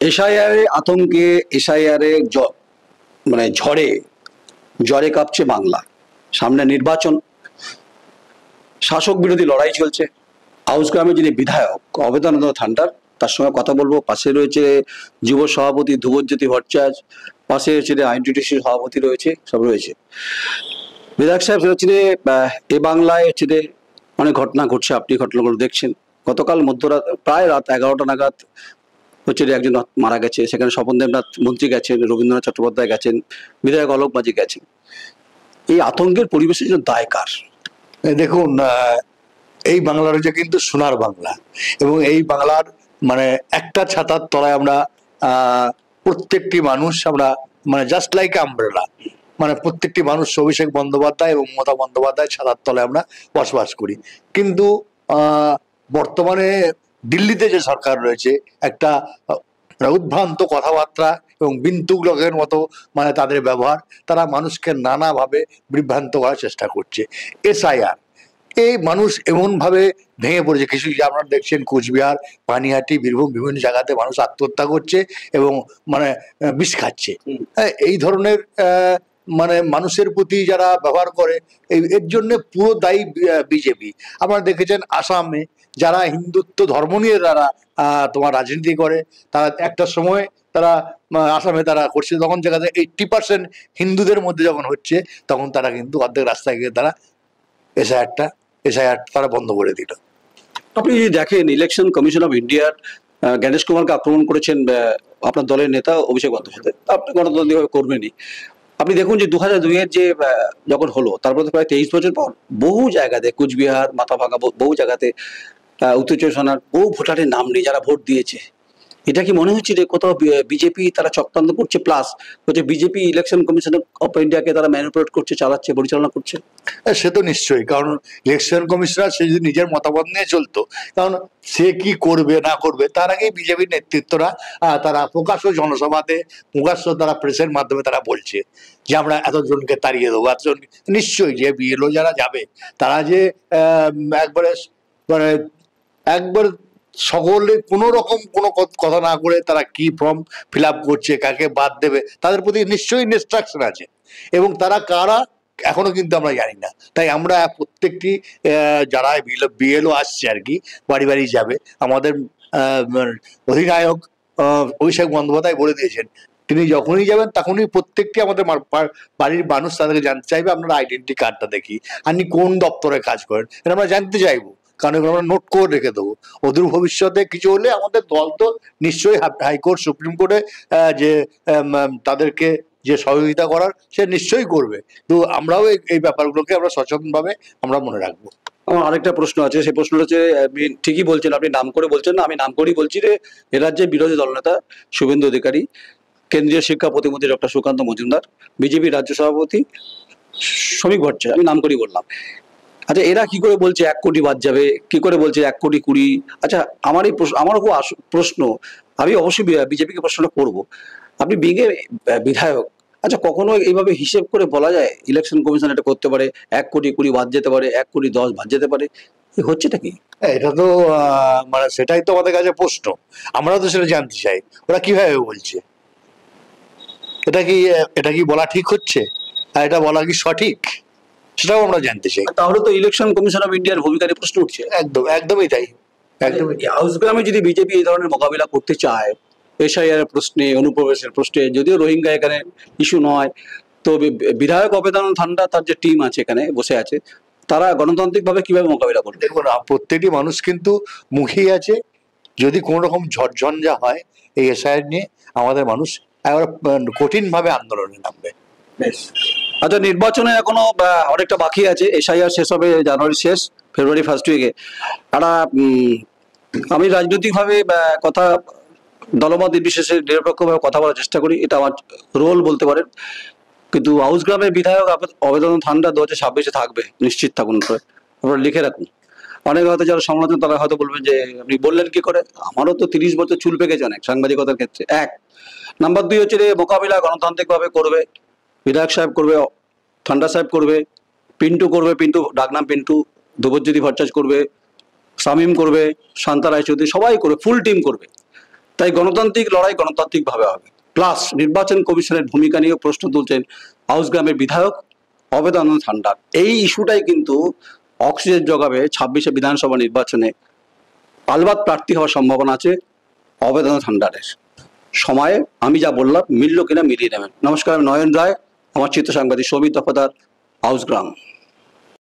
SIR আতঙ্কে SIR মানে জ্বরে কাঁপছে বাংলা। সামনে নির্বাচন, শাসক বিরোধী লড়াই চলছে। আউসগ্রামে যিনি বিধায়ক অবেদানন্দ থান্ডার, তার সঙ্গে কথা বলবো। পাশে রয়েছে যুব সভাপতি ধ্রুবজ্যোতি ভট্টাচার্য, পাশে হচ্ছে আইনটিটিসির সভাপতি রয়েছে, সব রয়েছে। বিধায়ক সাহেব হচ্ছে এ বাংলায় হচ্ছে অনেক ঘটনা ঘটছে, আপনি ঘটনাগুলো দেখছেন। গতকাল মধ্যরাত প্রায় রাত 11টা নাগাদ হচ্ছে একজন মারা গেছে, সেখানে স্বপন দেবনাথ মন্ত্রী গেছেন, রবীন্দ্রনাথ চট্টোপাধ্যায় গেছেন, বিধায়ক অলোক মাঝি গেছেন। এই আতঙ্কের পরিবেশের জন্য দায় কার? দেখুন, এই বাংলার হচ্ছে কিন্তু সোনার বাংলা, এবং এই বাংলার মানে একটা ছাতার তলায় আমরা প্রত্যেকটি মানুষ আমরা মানে জাস্ট লাইক আমব্রেলা, মানে প্রত্যেকটি মানুষ অভিষেক বন্দ্যোপাধ্যায় এবং মমতা বন্দ্যোপাধ্যায় ছাতার তলায় আমরা বসবাস করি। কিন্তু বর্তমানে দিল্লিতে যে সরকার রয়েছে, একটা উদ্ভ্রান্ত কথাবার্তা এবং বিন্তুগুলোকের মতো মানে তাদের ব্যবহার, তারা মানুষকে নানাভাবে বিভ্রান্ত করার চেষ্টা করছে। এসআইআর এই মানুষ এমনভাবে ভেঙে পড়েছে, কিছু আপনারা দেখছেন কোচবিহার, পানিহাটি, বীরভূম, বিভিন্ন জায়গাতে মানুষ আত্মহত্যা করছে এবং মানে বিষ খাচ্ছে। এই ধরনের মানে মানুষের প্রতি যারা ব্যবহার করে, এর জন্য পুরো দায়ী বিজেপি। আপনারা দেখেছেন আসামে যারা হিন্দুত্ব ধর্ম নিয়ে যারা তোমার রাজনীতি করে, তারা একটা সময় তারা আসামে তারা করছে, তখন জায়গাতে 80% হিন্দুদের মধ্যে যখন হচ্ছে, তখন তারা কিন্তু অর্ধেক রাস্তায় গিয়ে তারা এসআইআর তারা বন্ধ করে দিল। আপনি যদি দেখেন, ইলেকশন কমিশন অফ ইন্ডিয়ার গণেশ কুমারকে আক্রমণ করেছেন আপনার দলের নেতা অভিষেক বন্দ্যোপাধ্যায়, আপনি গণতান্ত্রিকভাবে করবেনই। আপনি দেখুন যে 2002-এর যে যখন হলো, তারপরে প্রায় 23 বছর পর বহু জায়গাতে, কুচবিহার, মাথাভাঙা, বহু জায়গাতে উত্তর চব্বিশ পরগনার বহু ভোটারের নাম নেই যারা ভোট দিয়েছে। এটা কি মনে হচ্ছে যে কোথাও বিজেপি তারা চক্রান্ত করছে, প্লাস হচ্ছে বিজেপি ইলেকশন কমিশন অফ ইন্ডিয়াকে তারা ম্যানিপুলেট করছে, চালাচ্ছে, পরিচালনা করছে? সে তো নিশ্চয়ই, কারণ ইলেকশন কমিশনার সে যদি নিজের মতামত নিয়ে চলতো, কারণ সে কি করবে না করবে তার আগেই বিজেপির নেতৃত্বরা তারা প্রকাশ্য জনসভাতে, প্রকাশ্য তারা প্রেসের মাধ্যমে তারা বলছে যে আমরা এতজনকে তাড়িয়ে দেবো, এতজন। নিশ্চয়ই যে বিএলও যারা যাবে, তারা যে একবারে মানে একবার সকলে কোনো রকম কোনো কথা না করে তারা কি ফর্ম ফিল আপ করছে, কাকে বাদ দেবে, তাদের প্রতি নিশ্চয়ই ইনস্ট্রাকশন আছে, এবং তারা কারা এখনো কিন্তু আমরা জানি না। তাই আমরা প্রত্যেকটি যারা বিএলও আসছে আর কি, বাড়ি বাড়ি যাবে, আমাদের অধিনায়ক অভিষেক বন্দ্যোপাধ্যায় বলে দিয়েছেন, তিনি যখনই যাবেন তখনই প্রত্যেকটি আমাদের বাড়ির মানুষ তাদেরকে জানতে চাইবে আপনারা আইডেন্টি কার্ডটা দেখি, আপনি কোন দপ্তরে কাজ করেন, এটা আমরা জানতে চাইবো, কারণ এগুলো আমরা নোট করে রেখে দেবো। অদূর ভবিষ্যতে কিছু হলে আমাদের দল তো নিশ্চয়ই হাইকোর্ট, সুপ্রিম কোর্টে যে তাদেরকে যে সহযোগিতা করার সে নিশ্চয়ই করবে। তো আমরাও এই ব্যাপারগুলোকে আমরা সচেতনভাবে আমরা মনে রাখবো। আমার আরেকটা প্রশ্ন আছে, সেই প্রশ্নটা হচ্ছে, আপনি ঠিকই বলছেন, আপনি নাম করে বলছেন না, আমি নাম করেই বলছি যে এ রাজ্যের বিরোধী দলনেতা শুভেন্দু অধিকারী, কেন্দ্রীয় শিক্ষা প্রতিমন্ত্রী ডক্টর সুকান্ত মজুমদার, বিজেপি রাজ্য সভাপতি শ্রমিক ভট্টাচার্য, আমি নাম করেই বললাম। আচ্ছা, এরা কি করে বলছে 1 কোটি বাদ যাবে, কি করে বলছে 1 কোটি 20? আচ্ছা, আমারও খুব প্রশ্ন, আমি অবশ্যই বিজেপিকে প্রশ্নটা করবো। আপনি বিঙে বিধায়ক, আচ্ছা কখনো এইভাবে হিসেব করে বলা যায় ইলেকশন কমিশন এটা করতে পারে, 1 কোটি 20 বাদ যেতে পারে, 1 কোটি 10 বাদ যেতে পারে? হচ্ছেটা কি? এটা তো মানে সেটাই তো আমাদের কাছে প্রশ্ন, আমরা তো সেটা জানতে চাই ওরা কিভাবে বলছে। এটা কি বলা ঠিক হচ্ছে, আর এটা বলা কি সঠিক, সেটাও আমরা জানতে চাই। তাহলে তো ইলেকশন কমিশন অফ ইন্ডিয়ার ভূমিকার প্রশ্ন উঠছে। একদমই তাই, একদমই। হাউসগ্রামে যদি বিজেপি এই ধরনের মোকাবিলা করতে চায়, এসআইআর প্রশ্নে, অনুপ্রবেশের প্রশ্নে, যদিও রোহিঙ্গা এখানে ইস্যু নয়, তো বিধায়ক অবেদানন্দ থান্ডা তার যে টিম আছে এখানে বসে আছে, তারা গণতান্ত্রিকভাবে কিভাবে মোকাবিলা করবে? দেখুন, প্রত্যেকটি মানুষ কিন্তু মুখিয়ে আছে, যদি কোনো রকম ঝড়ঝঞ্ঝা হয় এই এসআইআর নিয়ে, আমাদের মানুষ একবার কঠিনভাবে আন্দোলনে নামবে। আচ্ছা, নির্বাচনে এখনো অনেকটা বাকি আছে, এসআইআর শেষ হবে জানুয়ারি শেষ, ফেব্রুয়ারি ফার্স্ট উইকে। একটা আমি রাজনৈতিকভাবে কথা, দলমত নির্বিশেষে নিরপেক্ষভাবে কথা বলার চেষ্টা করি, এটা আমার রোল বলতে পারেন। কিন্তু হাউসগ্রামের বিধায়ক অবেদানন্দ থান্ডা 2026-এ থাকবে, নিশ্চিত থাকুন, আপনারা লিখে রাখুন। অনেকে হয়তো যারা সমালোচনা তারা হয়তো বলবেন যে আপনি বললেন কি করে, আমারও তো 30 বছর চুল পেকেছে অনেক সাংবাদিকতার ক্ষেত্রে। 1 নাম্বার 2 হচ্ছে যে মোকাবিলা গণতান্ত্রিকভাবে করবে, বিধায়ক সাহেব করবে, থান্ডা সাহেব করবে, পিন্টু করবে, পিন্টু ডাকনাম পিন্টু, ধ্রুবজ্যোতি ভট্টাচার্য করবে, শামীম করবে, শান্তা রায়চৌধুরী, সবাই করবে, ফুল টিম করবে। তাই গণতান্ত্রিক লড়াই গণতান্ত্রিকভাবে হবে। প্লাস নির্বাচন কমিশনের ভূমিকা নিয়ে প্রশ্ন তুলছেন আউসগ্রামের বিধায়ক অভেদানন্দ থান্ডার। এই ইস্যুটাই কিন্তু অক্সিজেন যোগাবে 26শে বিধানসভা নির্বাচনে আলবাত প্রার্থী হওয়ার সম্ভাবনা আছে অভেদানন্দ থান্ডারের। সময়ে আমি যা বললাম মিলল কিনা মিলিয়ে নেবেন। নমস্কার, আমি নয়ন রায়, আমার চিত্র সাংবাদিক সৌমিত দফাদার, আউসগ্রাম।